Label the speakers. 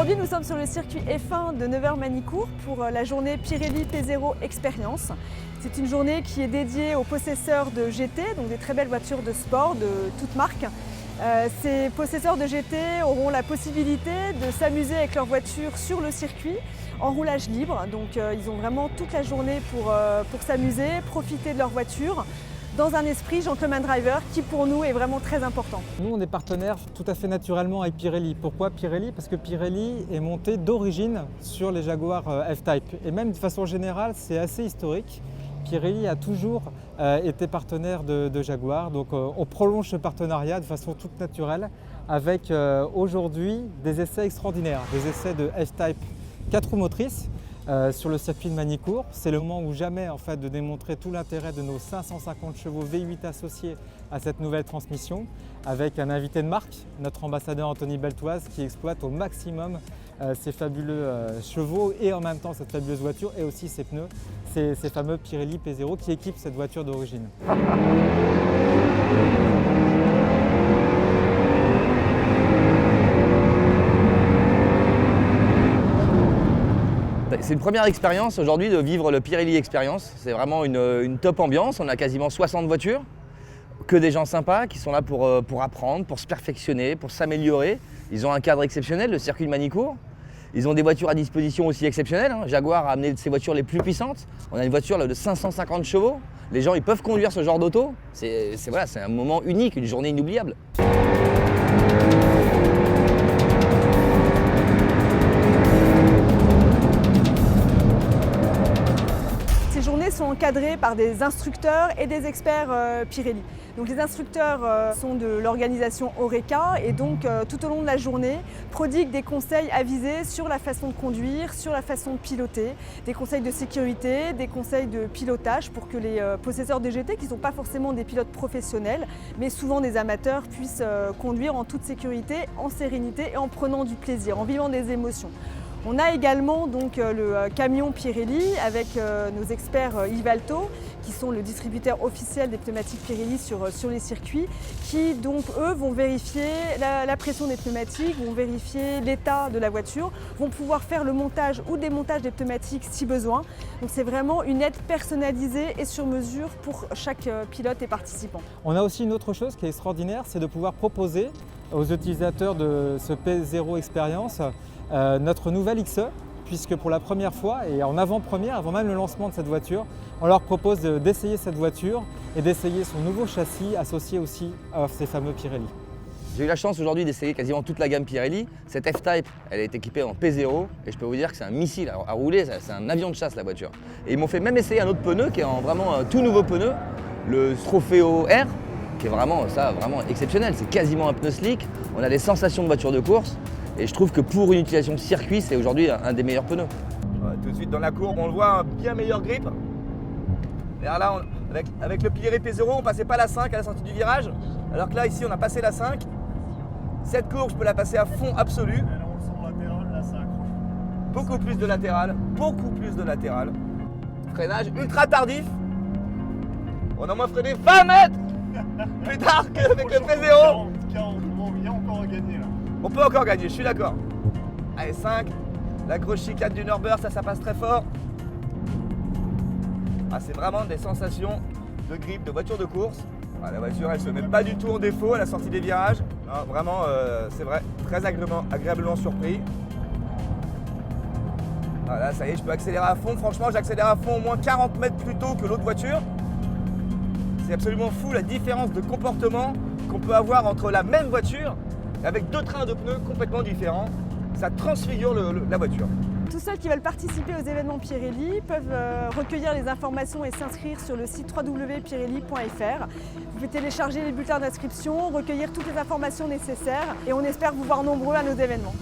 Speaker 1: Aujourd'hui, nous sommes sur le circuit F1 de Nevers-Manicourt pour la journée Pirelli P0 Experience. C'est une journée qui est dédiée aux possesseurs de GT, donc des très belles voitures de sport de toutes marques. Ces possesseurs de GT auront la possibilité de s'amuser avec leur voiture sur le circuit en roulage libre. Donc ils ont vraiment toute la journée pour s'amuser, profiter de leur voiture dans un esprit gentleman driver qui pour nous est vraiment très important.
Speaker 2: Nous on est partenaires tout à fait naturellement avec Pirelli. Pourquoi Pirelli? Parce que Pirelli est monté d'origine sur les Jaguar F-Type. Et même de façon générale c'est assez historique. Pirelli a toujours été partenaire de Jaguar, donc on prolonge ce partenariat de façon toute naturelle avec aujourd'hui des essais extraordinaires, des essais de F-Type 4 roues motrices sur le circuit de Manicourt. C'est le moment ou jamais en fait, de démontrer tout l'intérêt de nos 550 chevaux V8 associés à cette nouvelle transmission avec un invité de marque, notre ambassadeur Anthony Beltoise qui exploite au maximum ces fabuleux chevaux et en même temps cette fabuleuse voiture et aussi ses pneus, ces fameux Pirelli P0 qui équipent cette voiture d'origine.
Speaker 3: C'est une première expérience aujourd'hui de vivre le Pirelli Experience. C'est vraiment une top ambiance. On a quasiment 60 voitures, que des gens sympas qui sont là pour apprendre, pour se perfectionner, pour s'améliorer. Ils ont un cadre exceptionnel, le circuit de Manicourt. Ils ont des voitures à disposition aussi exceptionnelles. Jaguar a amené ses voitures les plus puissantes. On a une voiture là, de 550 chevaux. Les gens ils peuvent conduire ce genre d'auto. C'est un moment unique, une journée inoubliable.
Speaker 1: Ces journées sont encadrées par des instructeurs et des experts Pirelli. Donc les instructeurs sont de l'organisation Oreca et donc tout au long de la journée prodiguent des conseils avisés sur la façon de conduire, sur la façon de piloter, des conseils de sécurité, des conseils de pilotage pour que les possesseurs de GT, qui ne sont pas forcément des pilotes professionnels, mais souvent des amateurs, puissent conduire en toute sécurité, en sérénité et en prenant du plaisir, en vivant des émotions. On a également donc le camion Pirelli avec nos experts Ivalto qui sont le distributeur officiel des pneumatiques Pirelli sur les circuits qui donc eux vont vérifier la pression des pneumatiques, vont vérifier l'état de la voiture, vont pouvoir faire le montage ou démontage des pneumatiques si besoin. Donc c'est vraiment une aide personnalisée et sur mesure pour chaque pilote et participant.
Speaker 2: On a aussi une autre chose qui est extraordinaire, c'est de pouvoir proposer aux utilisateurs de ce P0 Experience notre nouvelle XE, puisque pour la première fois et en avant-première, avant même le lancement de cette voiture, on leur propose d'essayer cette voiture et d'essayer son nouveau châssis associé aussi à ces fameux Pirelli.
Speaker 3: J'ai eu la chance aujourd'hui d'essayer quasiment toute la gamme Pirelli. Cette F-Type, elle est équipée en P0 et je peux vous dire que c'est un missile à rouler, c'est un avion de chasse la voiture. Et ils m'ont fait même essayer un autre pneu qui est vraiment un tout nouveau pneu, le Trofeo R, qui est vraiment exceptionnel. C'est quasiment un pneu slick, on a des sensations de voiture de course. Et je trouve que pour une utilisation circuit, c'est aujourd'hui un des meilleurs pneus.
Speaker 4: Tout de suite dans la courbe, on le voit, un bien meilleur grip. Et alors là, avec le Pirelli P0, on passait pas la 5 à la sortie du virage. Alors que là, ici, on a passé la 5. Cette courbe, je peux la passer à fond absolu. Beaucoup plus de latéral, Freinage ultra tardif. On a moins freiné 20 mètres plus tard qu'avec le P0. On peut encore gagner, je suis d'accord. Allez, 5. La grosse chicane du Nürburgring, ça passe très fort. Ah, c'est vraiment des sensations de grip, de voiture de course. Ah, la voiture, elle ne se met pas du tout en défaut à la sortie des virages. Non, vraiment, c'est vrai, très agréablement surpris. Voilà, ça y est, je peux accélérer à fond. Franchement, j'accélère à fond au moins 40 mètres plus tôt que l'autre voiture. C'est absolument fou la différence de comportement qu'on peut avoir entre la même voiture avec deux trains de pneus complètement différents. Ça transfigure la voiture.
Speaker 1: Tous ceux qui veulent participer aux événements Pirelli peuvent recueillir les informations et s'inscrire sur le site www.pirelli.fr. Vous pouvez télécharger les bulletins d'inscription, recueillir toutes les informations nécessaires et on espère vous voir nombreux à nos événements.